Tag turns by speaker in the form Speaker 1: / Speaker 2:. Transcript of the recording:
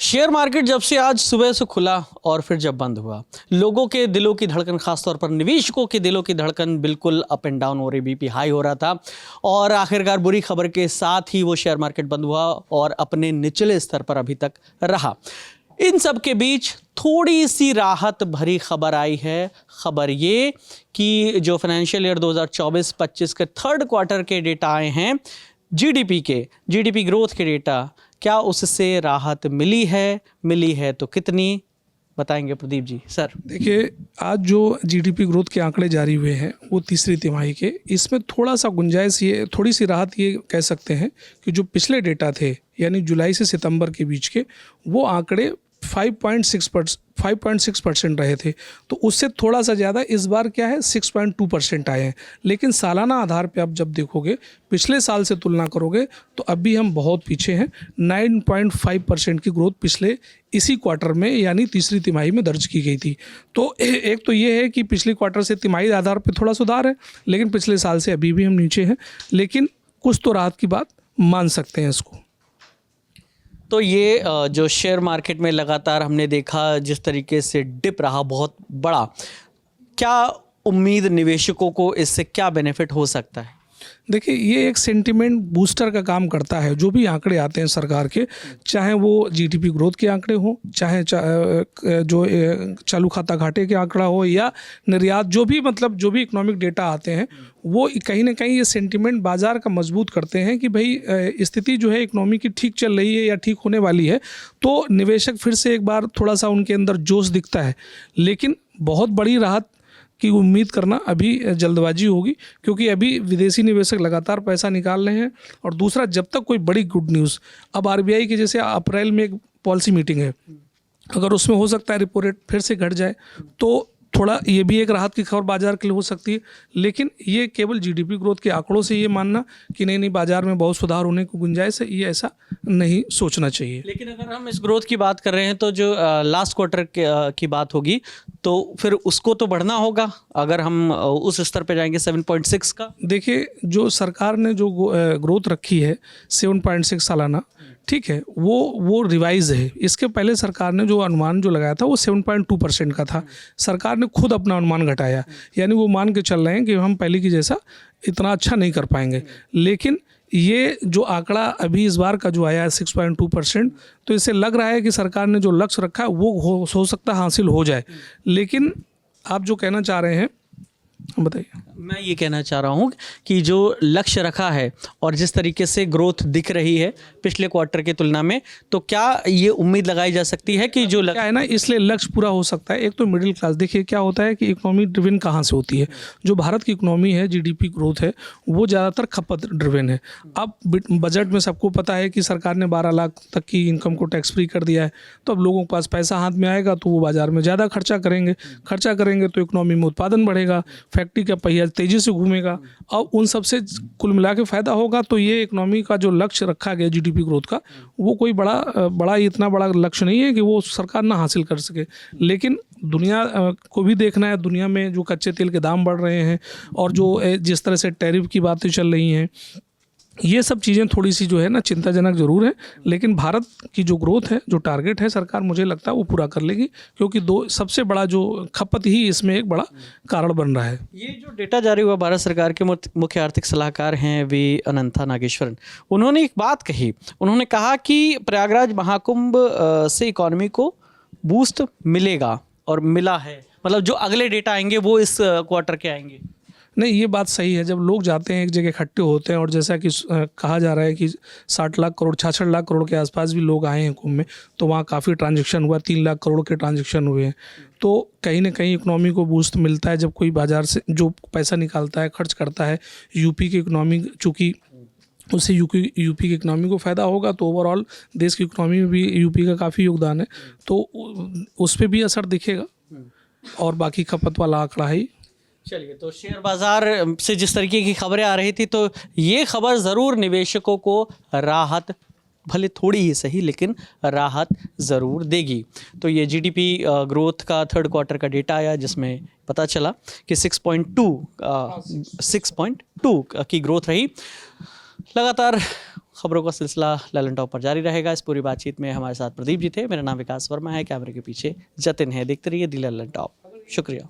Speaker 1: Share market जब से आज सुबह से खुला और फिर जब बंद हुआ, लोगों के दिलों की धड़कन, खासतौर पर निवेशकों के दिलों की धड़कन बिल्कुल अप एंड डाउन हो रही, बीपी हाई हो रहा था। और आखिरकार बुरी खबर के साथ ही वो शेयर मार्केट बंद हुआ और अपने निचले स्तर पर अभी तक रहा। इन सब के बीच थोड़ी सी राहत भरी खबर आई है। खबर ये कि जो फाइनेंशियल ईयर 2024-25 के थर्ड क्वार्टर के डेटा आए हैं, जीडीपी ग्रोथ के डेटा, क्या उससे राहत मिली है तो कितनी, बताएंगे प्रदीप जी। सर
Speaker 2: देखिए, आज जो जीडीपी ग्रोथ के आंकड़े जारी हुए हैं वो तीसरी तिमाही के, इसमें थोड़ा सा गुंजाइश, ये थोड़ी सी राहत ये कह सकते हैं कि जो पिछले डेटा थे यानी जुलाई से सितंबर के बीच के, वो आंकड़े 5.6% रहे थे, तो उससे थोड़ा सा ज़्यादा इस बार क्या है 6.2% आए हैं। लेकिन सालाना आधार पे आप जब देखोगे, पिछले साल से तुलना करोगे तो अभी हम बहुत पीछे हैं। 9.5% की ग्रोथ पिछले इसी क्वार्टर में यानी तीसरी तिमाही में दर्ज की गई थी। तो एक तो ये है कि पिछले क्वार्टर से तिमाही आधार पर थोड़ा सुधार है, लेकिन पिछले साल से अभी भी हम नीचे हैं, लेकिन कुछ तो राहत की बात मान सकते हैं इसको।
Speaker 1: तो ये जो शेयर मार्केट में लगातार हमने देखा जिस तरीके से डिप रहा बहुत बड़ा, क्या उम्मीद निवेशकों को इससे क्या बेनिफिट हो सकता है?
Speaker 2: देखिए, ये एक सेंटिमेंट बूस्टर का काम करता है। जो भी आंकड़े आते हैं सरकार के, चाहे वो जीडीपी ग्रोथ के आंकड़े हों, चाहे जो चालू खाता घाटे के आंकड़ा हो या निर्यात, जो भी जो भी इकोनॉमिक डेटा आते हैं, वो कहीं ना कहीं ये सेंटिमेंट बाजार का मजबूत करते हैं कि भाई स्थिति जो है इकोनॉमी की ठीक चल रही है या ठीक होने वाली है। तो निवेशक फिर से एक बार थोड़ा सा उनके अंदर जोश दिखता है, लेकिन बहुत बड़ी राहत की उम्मीद करना अभी जल्दबाजी होगी, क्योंकि अभी विदेशी निवेशक लगातार पैसा निकाल रहे हैं। और दूसरा, जब तक कोई बड़ी गुड न्यूज़, अब आरबीआई की जैसे अप्रैल में एक पॉलिसी मीटिंग है, अगर उसमें हो सकता है रेपो रेट फिर से घट जाए तो थोड़ा ये भी एक राहत की खबर बाजार के लिए हो सकती है। लेकिन ये केवल जीडीपी ग्रोथ के आंकड़ों से ये मानना कि नहीं बाजार में बहुत सुधार होने की गुंजाइश है, ये ऐसा नहीं सोचना चाहिए।
Speaker 1: लेकिन अगर हम इस ग्रोथ की बात कर रहे हैं तो जो लास्ट क्वार्टर की बात होगी तो फिर उसको तो बढ़ना होगा अगर हम उस स्तर पे जाएंगे 7.6 का।
Speaker 2: देखिए, जो सरकार ने जो ग्रोथ रखी है 7.6 सालाना, ठीक है, वो रिवाइज है। इसके पहले सरकार ने जो अनुमान जो लगाया था वो 7.2% का था। सरकार ने खुद अपना अनुमान घटाया, यानी वो मान के चल रहे हैं कि हम पहले की जैसा इतना अच्छा नहीं कर पाएंगे। लेकिन ये जो आंकड़ा अभी इस बार का जो आया है 6.2%, तो इससे लग रहा है कि सरकार ने जो लक्ष्य रखा है वो हो सकता है हासिल हो जाए। लेकिन आप जो कहना चाह रहे हैं बताइए।
Speaker 1: मैं ये कहना चाह रहा हूँ कि जो लक्ष्य रखा है और जिस तरीके से ग्रोथ दिख रही है पिछले क्वार्टर की तुलना में, तो क्या ये उम्मीद लगाई जा सकती है कि जो
Speaker 2: क्या है ना, इसलिए लक्ष्य पूरा हो सकता है। एक तो मिडिल क्लास, देखिए क्या होता है कि इकोनॉमी ड्रिवन कहाँ से होती है। जो भारत की इकोनॉमी है, जीडीपी ग्रोथ है, वो ज़्यादातर खपत ड्रिवन है। अब बजट में सबको पता है कि सरकार ने 12 लाख तक की इनकम को टैक्स फ्री कर दिया है, तो अब लोगों के पास पैसा हाथ में आएगा तो वो बाजार में ज़्यादा खर्चा करेंगे तो इकोनॉमी में उत्पादन बढ़ेगा, फैक्ट्री का पहिया तेज़ी से घूमेगा, और उन सब से कुल मिला के फ़ायदा होगा। तो ये इकोनॉमी का जो लक्ष्य रखा गया जीडीपी ग्रोथ का, वो कोई इतना बड़ा लक्ष्य नहीं है कि वो सरकार ना हासिल कर सके। लेकिन दुनिया को भी देखना है, दुनिया में जो कच्चे तेल के दाम बढ़ रहे हैं और जो जिस तरह से टैरिफ की बातें चल रही हैं, ये सब चीज़ें थोड़ी सी जो है ना चिंताजनक जरूर है। लेकिन भारत की जो ग्रोथ है, जो टारगेट है सरकार, मुझे लगता है वो पूरा कर लेगी, क्योंकि सबसे बड़ा जो खपत ही इसमें एक बड़ा कारण बन रहा है।
Speaker 1: ये जो डेटा जारी हुआ, भारत सरकार के मुख्य आर्थिक सलाहकार हैं वी अनंता नागेश्वरन, उन्होंने एक बात कही। उन्होंने कहा कि प्रयागराज महाकुंभ से इकॉनमी को बूस्ट मिलेगा और मिला है। मतलब जो अगले डेटा आएंगे वो इस क्वार्टर के आएंगे।
Speaker 2: नहीं, ये बात सही है। जब लोग जाते हैं एक जगह इकट्ठे होते हैं, और जैसा कि कहा जा रहा है कि 60 लाख करोड़ 66 लाख करोड़ के आसपास भी लोग आए हैं कुंभ में, तो वहाँ काफ़ी ट्रांजैक्शन हुआ, 3 लाख करोड़ के ट्रांजैक्शन हुए हैं। तो कहीं ना कहीं इकोनॉमी को बूस्ट मिलता है जब कोई बाजार से जो पैसा निकालता है, खर्च करता है। यूपी की इकोनॉमी, चूँकि उससे यूपी की इकोनॉमी को फ़ायदा होगा, तो ओवरऑल देश की इकोनॉमी में भी यूपी का काफ़ी योगदान है, तो उस पर भी असर दिखेगा। और बाकी खपत वाला आंकड़ा है।
Speaker 1: चलिए, तो शेयर बाजार से जिस तरीके की खबरें आ रही थी, तो ये खबर ज़रूर निवेशकों को राहत, भले थोड़ी ही सही, लेकिन राहत ज़रूर देगी। तो ये जीडीपी ग्रोथ का थर्ड क्वार्टर का डेटा आया, जिसमें पता चला कि 6.2 की ग्रोथ रही। लगातार खबरों का सिलसिला ललन टॉप पर जारी रहेगा। इस पूरी बातचीत में हमारे साथ प्रदीप जी थे। मेरा नाम विकास वर्मा है, कैमरे के पीछे जतिन है। देखते रहिए दी ललन टॉप। शुक्रिया।